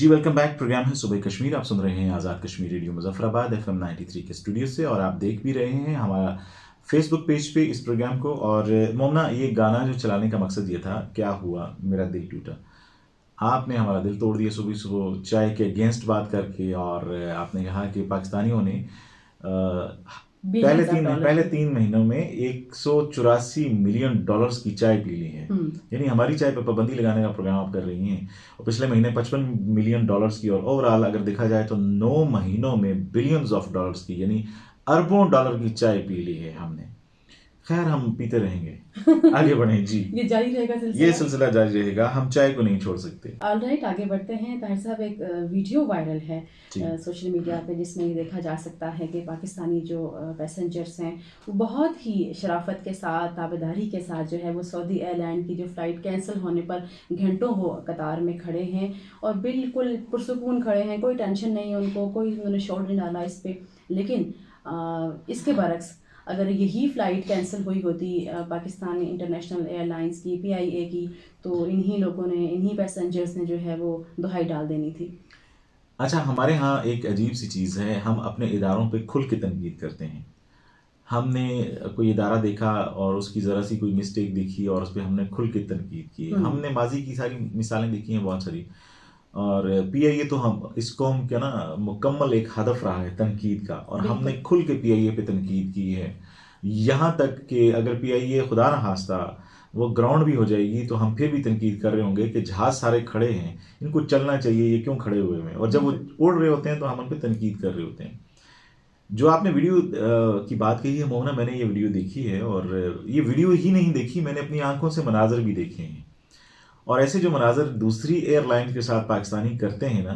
जी welcome back. Programme है सुबह कश्मीर। आप सुन रहे हैं आज़ाद कश्मीर रेडियो मुजफ्फराबाद FM 93 के स्टूडियो से, और आप देख भी रहे हैं हमारा फेसबुक पेज पे इस प्रोग्राम को। और मोमना, ये गाना जो चलाने का मकसद ये था, क्या हुआ मेरा दिल टूटा। आपने हमारा दिल तोड़ दिया सुबह सुबह चाय के अगेंस्ट बात करके, और आपने कहा कि पाकिस्तानियों ने बिलियंस ऑफ डॉलर पहले की 3 महीनों में 184 मिलियन डॉलर्स की चाय पी ली है। यानी हमारी चाय पर पाबंदी लगाने का प्रोग्राम आप कर रही हैं। और पिछले महीने 55 मिलियन डॉलर्स की, और ओवरऑल अगर देखा जाए तो 9 महीनों में बिलियंस ऑफ डॉलर्स की, यानी अरबों डॉलर की चाय पी ली है हमने। खैर, हम पीते रहेंगे, आगे बढ़ें जी। ये जारी रहेगा ये सिलसिला जारी रहेगा, हम चाय को नहीं छोड़ सकते। ऑलराइट, आगे बढ़ते हैं। ताहिर साहब, एक वीडियो वायरल है जी। सोशल मीडिया पे, जिसमें ये देखा जा सकता है कि पाकिस्तानी जो पैसेंजर्स हैं वो बहुत ही शराफत के साथ, ताबेदारी के साथ जो है वो सऊदी एयरलाइन की जो फ़्लाइट कैंसिल होने पर घंटों वो कतार में खड़े हैं और बिल्कुल पुरसुकून खड़े हैं। कोई टेंशन नहीं है उनको, कोई उन्होंने शोर नहीं डाला इस पर। लेकिन इसके बरक्स अगर यही फ़्लाइट कैंसिल हुई होती पाकिस्तान इंटरनेशनल एयरलाइंस की, PIA की, तो इन्हीं लोगों ने, इन्हीं पैसेंजर्स ने जो है वो दुहाई डाल देनी थी। अच्छा, हमारे यहाँ एक अजीब सी चीज़ है, हम अपने इदारों पे खुल के तनकीद करते हैं। हमने कोई इदारा देखा और उसकी ज़रा सी कोई मिस्टेक देखी और उस पर हमने खुल के तनकीद की। हमने माजी की सारी मिसालें देखी हैं, बहुत सारी। और PIA तो हम इस कौम का ना मुकम्मल एक हदफ रहा है तनकीद का, और हमने खुल के PIA पे तनकीद की है। यहाँ तक कि अगर PIA खुदा न खास्ता वो ग्राउंड भी हो जाएगी तो हम फिर भी तनकीद कर रहे होंगे कि जहाज़ सारे खड़े हैं, इनको चलना चाहिए, ये क्यों खड़े हुए हैं। और जब वो उड़ रहे होते हैं तो हम उन पर तनकीद कर रहे होते हैं। जो आपने वीडियो की बात कही है मोहना, मैंने ये वीडियो देखी है, और ये वीडियो ही नहीं देखी, मैंने अपनी आंखों से मनाजर भी देखे हैं। और ऐसे जो मनाजर दूसरी एयरलाइन के साथ पाकिस्तानी करते हैं ना,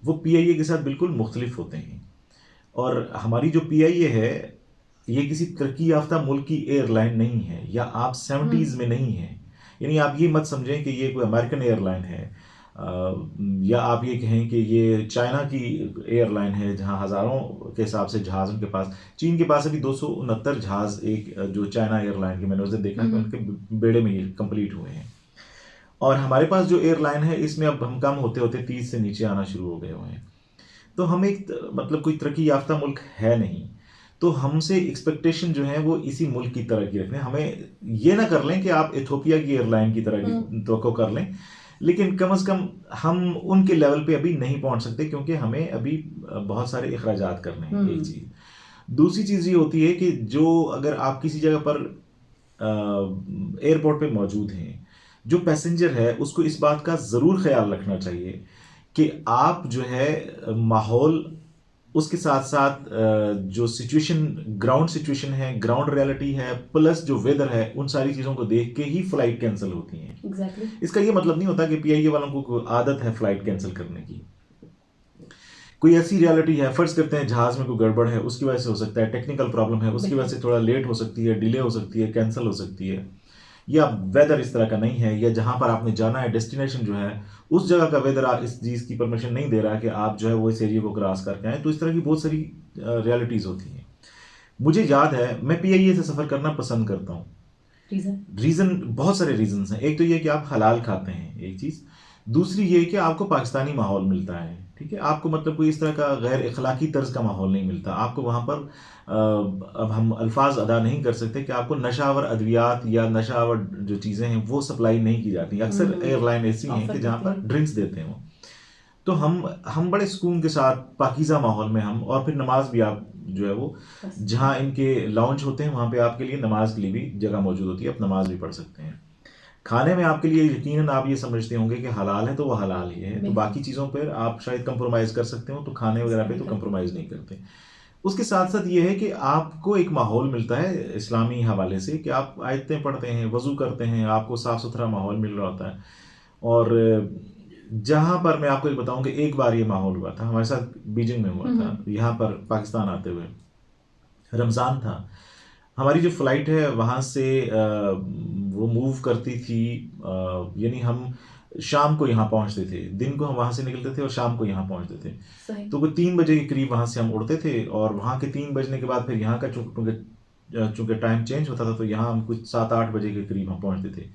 वो PIA के साथ बिल्कुल मुख्तलिफ होते हैं। और हमारी जो PIA है, ये किसी तरक्की याफ्ता मुल्क की एयरलाइन नहीं है, या आप 70s में नहीं है। यानी आप ये मत समझें कि ये कोई अमेरिकन एयरलाइन है, या आप ये कहें कि ये चाइना की एयरलाइन है जहां हज़ारों के हिसाब से जहाज़ उनके पास। चीन के पास अभी 269 जहाज़, एक जो चाइना एयरलाइन के, मैंने उसे देखा कि उनके बेड़े में ये कंप्लीट हुए हैं। और हमारे पास जो एयरलाइन है, इसमें अब हम कम होते होते 30 से नीचे आना शुरू हो गए हुए हैं। तो हम एक मतलब कोई तरक्की याफ्ता मुल्क है नहीं, तो हमसे एक्सपेक्टेशन जो है वो इसी मुल्क की तरह की रखने। हमें ये ना कर लें कि आप इथोपिया की एयरलाइन की तरह की तो कर लें, लेकिन कम से कम हम उनके लेवल पे अभी नहीं पहुंच सकते, क्योंकि हमें अभी बहुत सारे अखराजात करने हैं। एक चीज़। दूसरी चीज़ ये होती है कि जो अगर आप किसी जगह पर एयरपोर्ट पे मौजूद हैं, जो पैसेंजर है उसको इस बात का ज़रूर ख्याल रखना चाहिए कि आप जो है माहौल, उसके साथ साथ जो सिचुएशन, ग्राउंड सिचुएशन है, ग्राउंड रियलिटी है, प्लस जो वेदर है, उन सारी चीज़ों को देख के ही फ्लाइट कैंसिल होती हैं। Exactly. इसका ये मतलब नहीं होता कि PIA वालों को आदत है फ्लाइट कैंसिल करने की। कोई ऐसी रियलिटी है, फर्ज करते हैं जहाज में कोई गड़बड़ है, उसकी वजह से हो सकता है, टेक्निकल प्रॉब्लम है, उसकी वजह से थोड़ा लेट हो सकती है, डिले हो सकती है, कैंसिल हो सकती है, या वेदर इस तरह का नहीं है, या जहां पर आपने जाना है डेस्टिनेशन जो है उस जगह का वेदर इस चीज़ की परमिशन नहीं दे रहा कि आप जो है वो इस एरिया को क्रॉस करके आए। तो इस तरह की बहुत सारी रियलिटीज़ होती हैं। मुझे याद है, मैं PIA से सफ़र करना पसंद करता हूँ। रीज़न बहुत सारे रीजंस हैं। एक तो ये कि आप हलाल खाते हैं, एक चीज़। दूसरी ये कि आपको पाकिस्तानी माहौल मिलता है, ठीक है। आपको मतलब कोई इस तरह का गैर अखलाकी तर्ज का माहौल नहीं मिलता आपको वहाँ पर। अब हम अल्फाज अदा नहीं कर सकते कि आपको नशावर अद्वियात या नशावर जो चीज़ें हैं वो सप्लाई नहीं की जाती। अक्सर एयरलाइन ऐसी हैं कि जहाँ पर ड्रिंक्स देते हैं वो। तो हम बड़े सुकून के साथ पाकीज़ा माहौल में हम, और फिर नमाज भी आप जो है वो, जहाँ इनके लाउंज होते हैं वहाँ पे आपके लिए नमाज के लिए भी जगह मौजूद होती है, आप नमाज भी पढ़ सकते हैं। खाने में आपके लिए यकीनन आप ये समझते होंगे कि हलाल है तो वो हलाल ही है, तो बाकी चीज़ों पर आप शायद कंप्रोमाइज़ कर सकते हो, तो खाने वगैरह पे तो कंप्रोमाइज़ नहीं करते। उसके साथ साथ ये है कि आपको एक माहौल मिलता है इस्लामी हवाले से कि आप आयतें पढ़ते हैं, वज़ू करते हैं, आपको साफ़ सुथरा माहौल मिल रहा होता है। और जहाँ पर मैं आपको एक बताऊं कि एक बार ये माहौल हुआ था हमारे साथ, बीजिंग में हुआ था, यहाँ पर पाकिस्तान आते हुए रमज़ान था। हमारी जो फ़्लाइट है वहाँ से वो मूव करती थी, यानी हम शाम को यहाँ पहुँचते थे, दिन को हम वहाँ से निकलते थे और शाम को यहाँ पहुँचते थे। तो वो 3 बजे के करीब वहाँ से हम उड़ते थे, और वहाँ के 3 बजने के बाद फिर यहाँ का चूँकि टाइम चेंज होता था, तो यहाँ हम कुछ 7-8 बजे के करीब हम पहुँचते थे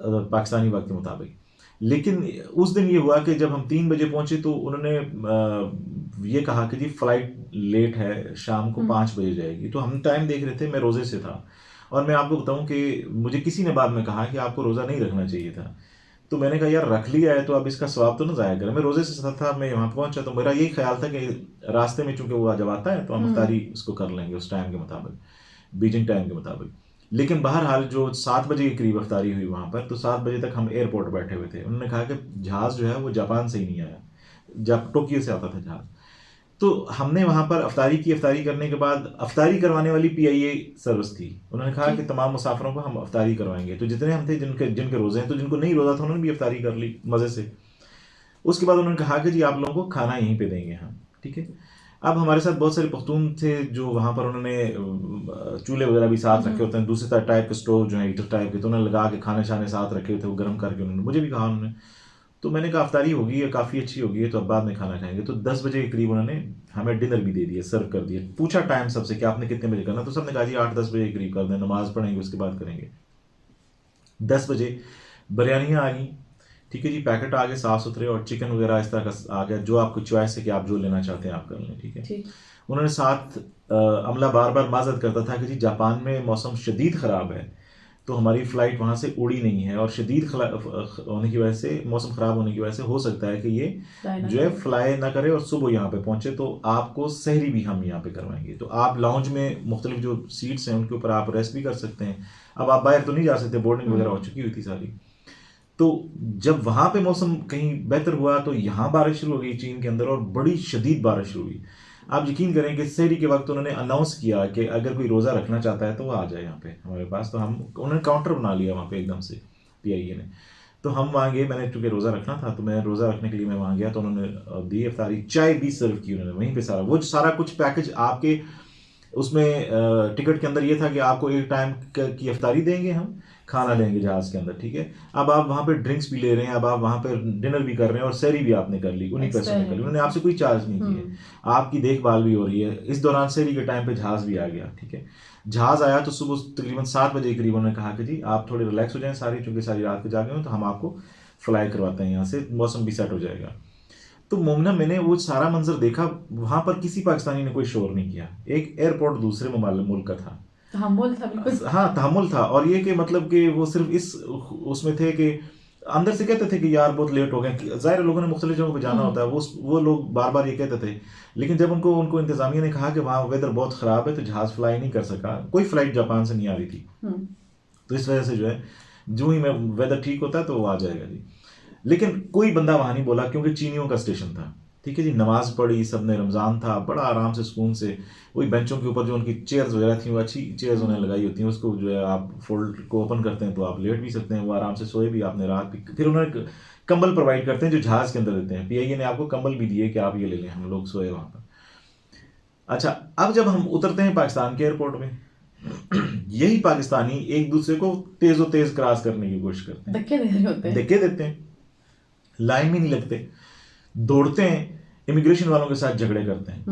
पाकिस्तानी वक्त के मुताबिक। लेकिन उस दिन ये हुआ कि जब हम 3 बजे पहुंचे तो उन्होंने ये कहा कि जी फ्लाइट लेट है, शाम को 5 बजे जाएगी। तो हम टाइम देख रहे थे, मैं रोज़े से था, और मैं आपको बताऊं कि मुझे किसी ने बाद में कहा कि आपको रोज़ा नहीं रखना चाहिए था। तो मैंने कहा यार रख लिया है तो अब इसका स्वाब तो ना ज़ाया करें। मैं रोज़े से था, मैं वहाँ पहुंचा तो मेरा यही ख्याल था कि रास्ते में चूंकि वो जब आता है तो हम अफ्तारी उसको कर लेंगे उस टाइम के मुताबिक, बीजिंग टाइम के मुताबिक। लेकिन बहरहाल जो 7 बजे के करीब अफ्तारी हुई वहाँ पर, तो 7 बजे तक हम एयरपोर्ट बैठे हुए थे। उन्होंने कहा कि जहाज़ जो है वो जापान से ही नहीं आया, जब टोक्यो से आता था जहाज़। तो हमने वहाँ पर अफ्तारी की। अफ्तारी करने के बाद अफ्तारी करवाने वाली पीआईए सर्विस थी, उन्होंने कहा कि तमाम मुसाफिरों को हम अफ्तारी करवाएंगे। तो जितने हम थे जिनके जिनके रोज़े हैं, तो जिनको नहीं रोज़ा था उन्होंने भी अफ्तारी कर ली मज़े से। उसके बाद उन्होंने कहा कि जी आप लोगों को खाना यहीं पे देंगे हम, ठीक है। अब हमारे साथ बहुत सारे पख्तून थे जो वहाँ पर उन्होंने चूल्हे वगैरह भी साथ रखे होते हैं, दूसरे टाइप के स्टोव जो है हीटर टाइप के, तो उन्होंने लगा के खाने शाने साथ रखे थे, वो गर्म करके उन्होंने मुझे भी कहा उन्होंने। तो मैंने कहा अफ्तारी होगी है, काफ़ी अच्छी होगी है, तो अब बाद में खाना खाएंगे। तो 10 बजे के करीब उन्होंने हमें डिनर भी दे दिया, सर्व कर दिया। पूछा टाइम सबसे कि आपने कितने बजे करना, तो सबने कहा जी 8-10 बजे के करीब कर दें, नमाज पढ़ेंगे उसके बाद करेंगे। 10 बजे बिरयानियाँ आ गई, ठीक है जी, पैकेट आ गए साफ़ सुथरे, और चिकन वगैरह इस तरह का आ गया, जो आपको चॉइस है कि आप जो लेना चाहते हैं आप कर लें, ठीक है। उन्होंने साथ अमला बार बार माजरत करता था कि जी जापान में मौसम शदीद ख़राब है, तो हमारी फ़्लाइट वहाँ से उड़ी नहीं है, और शदीद होने की वजह से, मौसम ख़राब होने की वजह से हो सकता है कि ये जो है फ्लाई ना करे और सुबह यहाँ पे पहुँचे, तो आपको सहरी भी हम यहाँ पे करवाएंगे। तो आप लाउंज में मुख्तलिफ जो सीट्स हैं उनके ऊपर आप रेस्ट भी कर सकते हैं। अब आप बाहर तो नहीं जा सकते, बोर्डिंग वगैरह हो चुकी हुई थी सारी। तो जब वहाँ पे मौसम कहीं बेहतर हुआ तो यहाँ बारिश शुरू हो गई चीन के अंदर, और बड़ी शदीद बारिश शुरू हुई। आप यकीन करें कि सहरी के वक्त उन्होंने अनाउंस किया कि अगर कोई रोज़ा रखना चाहता है तो वो आ जाए यहाँ पे हमारे पास। तो हम उन्होंने काउंटर बना लिया वहाँ पे एकदम से, पीआईए ने। तो हम वहाँ गए, मैंने चूँकि रोज़ा रखना था तो मैं रोज़ा रखने के लिए मैं वहाँ गया, तो उन्होंने दी अफ्तारी, चाय भी सर्व की उन्होंने वहीं पे, सारा वो सारा कुछ पैकेज आपके उसमें टिकट के अंदर ये था कि आपको एक टाइम की अफ्तारी देंगे, हम खाना देंगे जहाज़ के अंदर, ठीक है। अब आप वहाँ पे ड्रिंक्स भी ले रहे हैं, अब आप वहाँ पे डिनर भी कर रहे हैं, और सहरी भी आपने कर ली, उन्हीं पैसों में कर ली, उन्होंने आपसे कोई चार्ज नहीं किए, आपकी देखभाल भी हो रही है। इस दौरान सहरी के टाइम पे जहाज़ भी आ गया, ठीक है। जहाज़ आया तो सुबह तकरीबन 7 बजे के करीब उन्होंने कहा कि जी आप थोड़े रिलैक्स हो जाएं सारी, चूँकि सारी रात के जागे हो, तो हम आपको फ्लाई करवाते हैं यहाँ से, मौसम भी सेट हो जाएगा। तो मोमना मैंने वो सारा मंजर देखा, वहाँ पर किसी पाकिस्तानी ने कोई शोर नहीं किया। एक एयरपोर्ट दूसरे मुल्क का था, तहम्मुल था बिल्कुल। हाँ तहम्मुल था। और ये कि मतलब कि वो सिर्फ इस उसमें थे कि अंदर से कहते थे कि यार बहुत लेट हो गए, ज़ाहिर लोगों ने मुख्तलिफ जगहों पर जाना होता है, वो लोग बार बार ये कहते थे। लेकिन जब उनको इंतज़ामिया ने कहा कि वहाँ वेदर बहुत ख़राब है तो जहाज़ फ्लाई नहीं कर सका, कोई फ़्लाइट जापान से नहीं आ रही थी, तो इस वजह से जो है जो ही मैं वेदर ठीक होता है तो वो आ जाएगा जी। लेकिन कोई बंदा वहाँ नहीं बोला, क्योंकि चीनियों का स्टेशन था, ठीक है जी। नमाज पढ़ी सबने, रमज़ान था, बड़ा आराम से सुकून से वही बेंचों के ऊपर जो उनकी चेयर्स वगैरह थी, वो अच्छी चेयर्स उन्हें लगाई होती हैं, उसको जो है आप फोल्ड को ओपन करते हैं तो आप लेट भी सकते हैं, वो आराम से सोए भी आपने रात भी। फिर उन्होंने कंबल प्रोवाइड करते हैं जो जहाज़ के अंदर देते हैं, पीआईए ने आपको कंबल भी दिए कि आप ये ले लें, हम लोग सोए वहाँ पर। अच्छा, अब जब हम उतरते हैं पाकिस्तान के एयरपोर्ट में, यही पाकिस्तानी एक दूसरे को तेज क्रॉस करने की कोशिश करते हैं, धक्के दे रहे होते हैं, धक्के देते हैं, लाइन में नहीं लगते, दौड़ते हैं, इमिग्रेशन वालों के साथ झगड़े करते हैं,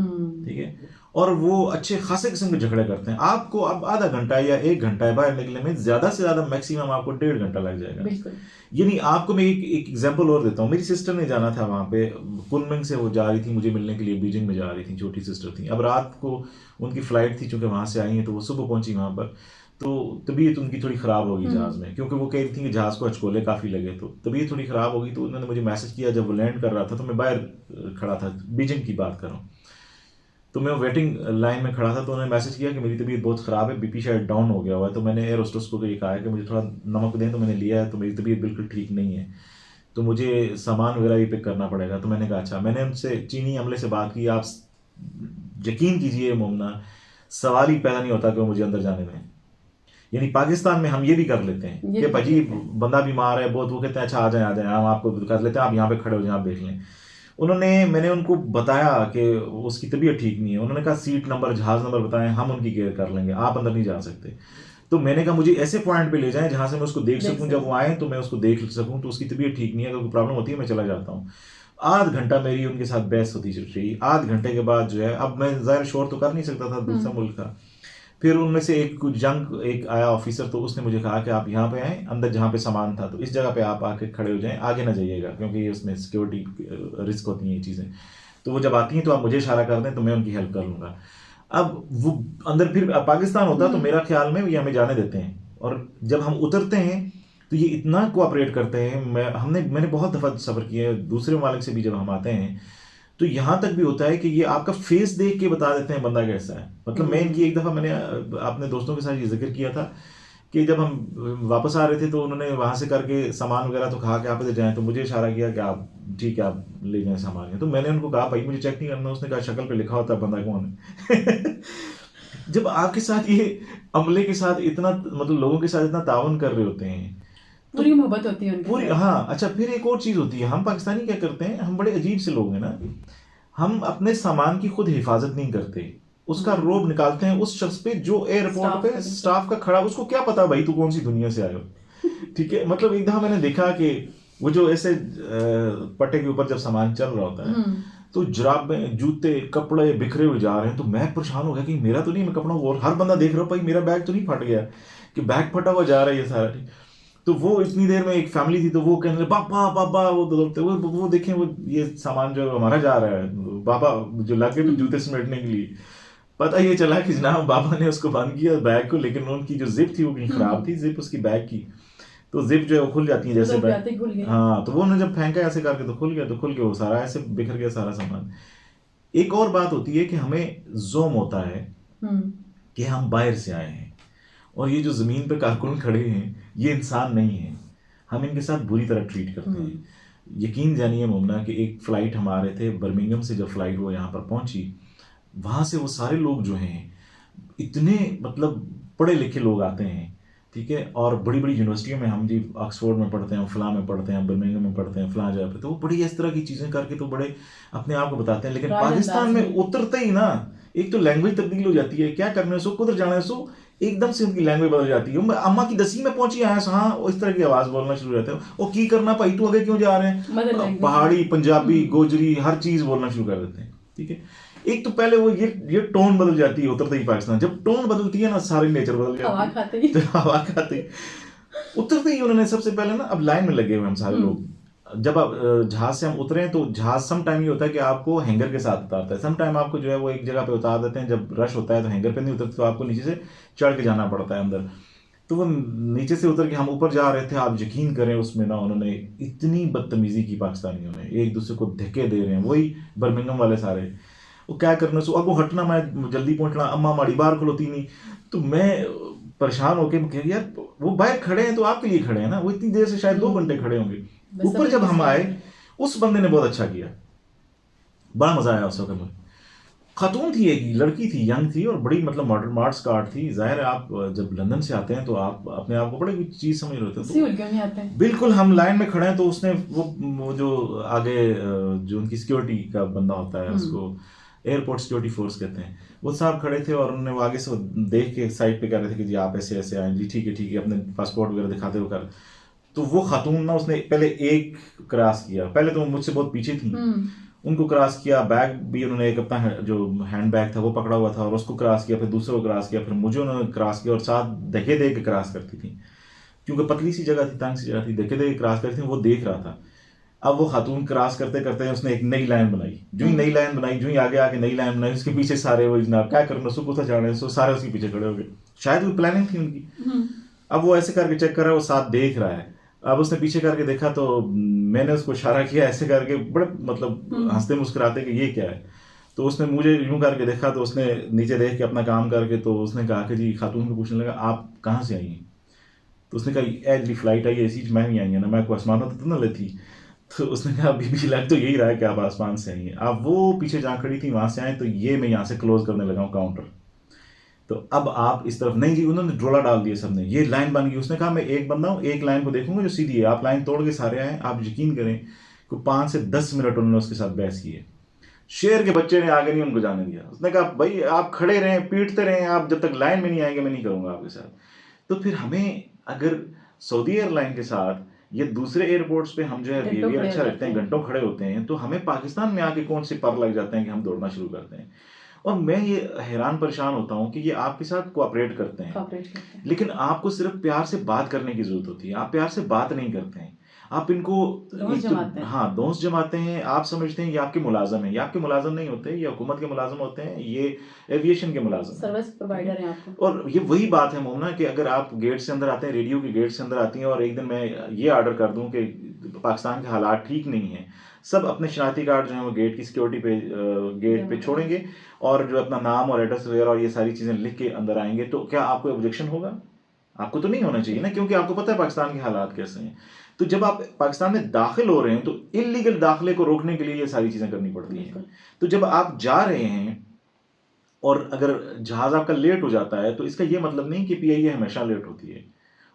ठीक है। और वो अच्छे खासे किस्म के झगड़े करते हैं। आपको अब आधा घंटा या 1 घंटा है बाहर निकलने में, ज़्यादा से ज़्यादा मैक्सिमम आपको 1.5 घंटा लग जाएगा। यानी आपको मैं एक एग्जांपल और देता हूँ। मेरी सिस्टर ने जाना था वहाँ पे, कुनमिंग से वो जा रही थी मुझे मिलने के लिए, बीजिंग में जा रही थी, छोटी सिस्टर थी। अब रात को उनकी फ़्लाइट थी, चूँकि वहाँ से आई हैं तो वो सुबह पहुँची वहाँ पर, तो तबीयत उनकी थोड़ी ख़राब होगी जहाज़ में, क्योंकि वो कह रही थी कि जहाज़ को हचकोले काफ़ी लगे, तो तबीयत थोड़ी ख़राब होगी। तो उन्होंने मुझे मैसेज किया जब वो लैंड कर रहा था, तो मैं बाहर खड़ा था, बीजिंग की बात कर रहा हूँ, तो मैं वेटिंग लाइन में खड़ा था, तो उन्होंने मैसेज किया कि मेरी तबीयत बहुत ख़राब है, बीपी शायद डाउन हो गया हुआ है। तो मैंने एयर होस्टेस को ये कहा है कि मुझे थोड़ा नमक दें, तो मैंने लिया है, तो मेरी तबीयत बिल्कुल ठीक नहीं है, तो मुझे सामान वगैरह भी पिक करना पड़ेगा। तो मैंने कहा अच्छा। मैंने उनसे चीनी अमले से बात की। आप यकीन कीजिए मोमना, सवाल ही पैदा नहीं होता कि वो मुझे अंदर जाने दें। यानी पाकिस्तान में हम ये भी कर लेते हैं कि भाजी बंदा बीमार है बहुत, वो कहते हैं अच्छा आ जाए हम आपको कर लेते हैं, आप यहाँ पे खड़े हो जाए, आप देख लें। मैंने उनको बताया कि उसकी तबीयत ठीक नहीं है, उन्होंने कहा सीट नंबर जहाज़ नंबर बताएं, हम उनकी केयर कर लेंगे, आप अंदर नहीं जा सकते। तो मैंने कहा मुझे ऐसे पॉइंट पे ले जाएं जहाँ से मैं उसको देख सकूं, जब वो आए तो मैं उसको देख सकूं, तो उसकी तबीयत ठीक नहीं है, अगर कोई प्रॉब्लम होती है मैं चला जाता हूँ। आध घंटा मेरी उनके साथ बहस होती रही। आध घंटे के बाद जो है, अब मैं ज़ाहिर शोर तो कर नहीं सकता था, दूसरा मुल्क था, फिर उनमें से एक कुछ यंग एक आया ऑफिसर, तो उसने मुझे कहा कि आप यहाँ पे आए, अंदर जहाँ पे सामान था तो इस जगह पे आप आके खड़े हो जाएं, आगे ना जाइएगा, क्योंकि उसमें सिक्योरिटी रिस्क होती हैं ये चीज़ें। तो वो जब आती हैं तो आप मुझे इशारा कर दें तो मैं उनकी हेल्प कर लूँगा। अब वो अंदर, फिर पाकिस्तान होता तो मेरा ख्याल में ये हमें जाने देते हैं, और जब हम उतरते हैं तो ये इतना कोऑपरेट करते हैं। मैंने बहुत दफ़ा सफ़र किया है दूसरे ममालिक से भी, जब हम आते हैं तो यहाँ तक भी होता है कि ये आपका फेस देख के बता देते हैं बंदा कैसा है। मतलब मैं इनकी एक दफ़ा मैंने अपने दोस्तों के साथ ये जिक्र किया था कि जब हम वापस आ रहे थे तो उन्होंने वहाँ से करके सामान वगैरह तो कहा कि आप इधर जाएं, तो मुझे इशारा किया कि आप ठीक है आप ले जाएं सामान। तो मैंने उनको कहा भाई मुझे चेक नहीं करना। उसने कहा शक्ल पे लिखा होता है बंदा कौन है। जब आपके साथ ये अमले के साथ इतना, मतलब लोगों के साथ इतना तावन कर रहे होते हैं, पूरी मोहब्बत होती है उनके पूरी, साथ। हाँ। अच्छा, फिर एक और चीज़ होती है, हम पाकिस्तानी क्या करते हैं, हम बड़े अजीब से लोग हैं ना, हम अपने सामान की खुद हिफाजत नहीं करते, उसका रोब निकालते हैं उस शख्स पे जो एयरपोर्ट पे स्टाफ का खड़ा, उसको क्या पता भाई तू कौन सी दुनिया से आए हो। ठीक है, मतलब एक दफा मैंने देखा कि वो जो ऐसे पट्टे के ऊपर जब सामान चल रहा होता है तो जुराबें, जूते, कपड़े बिखरे हुए जा रहे हैं, तो मैं परेशान हो गया कि मेरा तो नहीं, मैं कपड़ा, और हर बंदा देख रहा हूँ भाई मेरा बैग तो नहीं फट गया, कि बैग फटा हुआ जा रहा है ये सारा। तो वो इतनी देर में एक फैमिली थी, तो वो कहने लगे पापा पापा, वो दौड़ते वो देखें वो ये सामान जो हमारा जा रहा है, पापा जो लाके भी जूते समेटने के लिए। पता ये चला कि जनाब बाबा ने उसको बंद किया बैग को, लेकिन उनकी जो जिप थी वो कहीं खराब थी, जिप उसकी बैग की, तो जिप जो है वो खुल जाती है जैसे बैग। हाँ, तो वो उन्होंने जब फेंका ऐसे करके तो खुल गया, तो खुल के वो सारा ऐसे बिखर गया सारा सामान। एक और बात होती है कि हमें जोम होता है कि हम बाहर से आए हैं, और ये जो ज़मीन पे कारकुन खड़े हैं ये इंसान नहीं है, हम इनके साथ बुरी तरह ट्रीट करते हैं। यकीन जानिए मुमना कि एक फ़्लाइट हम आ रहे थे बर्मिंघम से, जब फ्लाइट वो यहाँ पर पहुँची, वहाँ से वो सारे लोग जो हैं इतने मतलब पढ़े लिखे लोग आते हैं, ठीक है, और बड़ी बड़ी यूनिवर्सिटियों में, हम जी ऑक्सफोर्ड में पढ़ते हैं, फलां में पढ़ते हैं, बर्मिंघम में पढ़ते हैं, फलां जगह पे, तो वो बड़ी इस तरह की चीज़ें करके तो बड़े अपने आप को बताते हैं। लेकिन पाकिस्तान में उतरते ही ना, एक तो लैंग्वेज तब्दील हो जाती है, क्या करने सो कुधर जाना है सो, एकदम से उनकी लैंग्वेज बदल जाती है। अम्मा की दसी में पहुंची आया हाँ, इस तरह की आवाज बोलना शुरू हो जाते हैं। वो की करना भाई तू आगे क्यों जा रहे हैं, पहाड़ी, पंजाबी, गोजरी, हर चीज बोलना शुरू कर देते हैं। ठीक है, एक तो पहले वो ये टोन बदल जाती है उतरते ही पाकिस्तान, जब टोन बदलती है ना सारे नेचर बदल जाता है। हवा खाते उतरते ही उन्होंने सबसे पहले ना, अब लाइन में लगे हुए हम सारे लोग, जब आप जहाज से हम उतरे तो जहाज सम टाइम ये होता है कि आपको हैंगर के साथ उतारता है, सम टाइम आपको जो है वो एक जगह पे उतार देते हैं, जब रश होता है तो हैंगर पे नहीं उतरते, तो आपको नीचे से चढ़ के जाना पड़ता है अंदर। तो वो नीचे से उतर के हम ऊपर जा रहे थे, आप यकीन करें उसमें ना उन्होंने इतनी बदतमीजी की पाकिस्तानियों ने, एक दूसरे को धक्के दे रहे हैं, वही बर्मिंघम वाले सारे, वो क्या करना सो अगो हटना, मैं जल्दी पहुंचना, अम्मा माड़ी बाहर खुलोती नहीं। तो मैं परेशान होकर यार वो बाहर खड़े हैं तो आपके लिए खड़े हैं ना, वो इतनी देर से शायद 2 घंटे खड़े होंगे। ऊपर जब हम आए उस बंदे ने बहुत अच्छा किया, बड़ा मजा आया उस वक्त। खातून थी, एक लड़की थी, यंग थी, और बड़ी मतलब मॉडर्न मार्ट्स कार्ड थी। जाहिर है आप जब लंदन से आते हैं तो आप अपने आप को बड़ी चीज समझ रहे होते हैं, तो बिल्कुल हम लाइन में खड़े हैं, तो उसने वो जो आगे जो उनकी सिक्योरिटी का बंदा होता है, उसको एयरपोर्ट सिक्योरिटी फोर्स कहते हैं, वो साहब खड़े थे, और उन्होंने वो आगे से देख के साइड पे कह रहे थे कि जी आप ऐसे ऐसे आए, जी ठीक है अपने पासपोर्ट वगैरह दिखाते हुए कर। तो वो खातून ना, उसने पहले एक क्रॉस किया, पहले तो मुझसे बहुत पीछे थी, उनको क्रॉस किया, बैग भी उन्होंने एक अपना जो हैंड बैग था वो पकड़ा हुआ था, और उसको क्रॉस किया, फिर दूसरे को क्रॉस किया, फिर मुझे उन्होंने क्रॉस किया, और साथ देखे देख के क्रॉस करती थी, क्योंकि पतली सी जगह थी, तंग सी जगह थी, देखे देख के क्रॉस करती थी, वो देख रहा था। अब वो खातून क्रॉस करते करते उसने एक नई लाइन बनाई, जो ही नई लाइन बनाई, जो ही आगे आके नई लाइन बनाई, उसके पीछे सारे वो जनाब क्या करना सो कुछ जा रहे हैं, सो सारे उसके पीछे खड़े हो गए, शायद वो प्लानिंग थी उनकी। अब वो ऐसे करके चेक कर रहा है, वो साथ देख रहा है, अब उसने पीछे करके देखा, तो मैंने उसको इशारा किया ऐसे करके, बड़े मतलब हंसते मुस्कुराते कि ये क्या है। तो उसने मुझे यूं करके देखा, तो उसने नीचे देख के अपना काम करके, तो उसने कहा कि जी, खातून को पूछने लगा आप कहाँ से आई हैं। तो उसने कहा एज फ्लाइट आई है, इसी मैं भी आई है ना, मैं को आसमान तो ना लेती। तो उसने कहा अभी भी लग तो यही रहा है कि आप आसमान से आई हैं। अब वो पीछे जहाँ खड़ी थी वहाँ से आए, तो ये मैं यहाँ से क्लोज करने लगा हूँ काउंटर, तो अब आप इस तरफ नहीं जी, उन्होंने ड्रोला डाल दिया सबने, ये लाइन बन गई। उसने कहा मैं एक बंदा हूँ, एक लाइन को देखूंगा जो सीधी है, आप लाइन तोड़ के सारे आए। आप यकीन करें कि 5 से 10 मिनट उन्होंने उसके साथ बहस की है। शेर के बच्चे ने आगे नहीं उनको जाने दिया, उसने कहा भाई आप खड़े रहें, पीटते रहें, आप जब तक लाइन में नहीं आएंगे मैं नहीं करूंगा आपके साथ। तो फिर हमें अगर सऊदी एयरलाइन के साथ या दूसरे एयरपोर्ट्स पे हम जो है बिहेवियर अच्छा रखते हैं, घंटों खड़े होते हैं, तो हमें पाकिस्तान में आके कौन से पर लग जाते हैं कि हम दौड़ना शुरू करते हैं। और मैं ये हैरान परेशान होता हूँ कि ये आपके साथ कोऑपरेट करते हैं, कॉपरेट करते हैं। लेकिन आपको सिर्फ प्यार से बात करने की जरूरत होती है। आप प्यार से बात नहीं करते हैं, आप इनको दोस्त एक जमाते तो हैं। हाँ दोस्त जमाते हैं। आप समझते हैं ये आपके मुलाजम है, ये आपके मुलाजम नहीं होते, ये हुकूमत के मुलाजम होते हैं, ये एविएशन के मुलाजम हैं। सर्विस ठीक है? प्रोवाइडर हैं आपको। और ये वही बात है मोमना कि अगर आप गेट से अंदर आते हैं, रेडियो के गेट से अंदर आती हैं, और एक दिन मैं ये ऑर्डर कर दूं कि पाकिस्तान के हालात ठीक नहीं हैं, सब अपने शनाख्ती कार्ड जो है वो गेट की सिक्योरिटी पे गेट पे जमा छोड़ेंगे, और जो अपना नाम और एड्रेस वगैरह और ये सारी चीज़ें लिख के अंदर आएंगे, तो क्या आपको ऑब्जेक्शन होगा? आपको तो नहीं होना चाहिए ना, क्योंकि आपको पता है पाकिस्तान के हालात कैसे हैं। तो जब आप पाकिस्तान में दाखिल हो रहे हैं तो इलीगल दाखिले को रोकने के लिए ये सारी चीज़ें करनी पड़ती हैं। बिल्कुल। तो जब आप जा रहे हैं और अगर जहाज आपका लेट हो जाता है, तो इसका ये मतलब नहीं कि पीआईए हमेशा लेट होती है।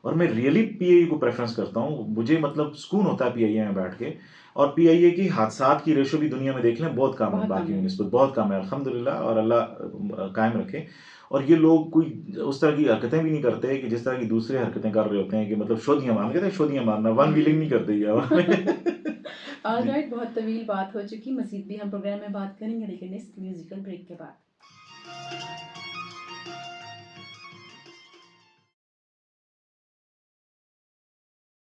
और मैं रियली पीआईए को प्रेफरेंस करता हूँ, मुझे मतलब सुकून होता है पीआईए में बैठ के। और पीआईए की हादसात की रेशो भी दुनिया में देख लें, बहुत कम है बहुत कम बाकी है। निस्बत, बहुत कम है अल्हम्दुलिल्लाह, और अल्लाह कायम रखे। और ये लोग कोई उस तरह की हरकतें भी नहीं करते कि जिस तरह की दूसरे हरकतें कर रहे होते हैं, कि मतलब शोधियाँ मारना, कहते हैं शोधियाँ मारना, वन व्हीलिंग नहीं करते ये हवा में। जी। ऑलराइट, बहुत तवील बात हो चुकी, मज़ीद भी हम प्रोग्राम में बात करेंगे लेकिन इस म्यूजिकल ब्रेक के बाद।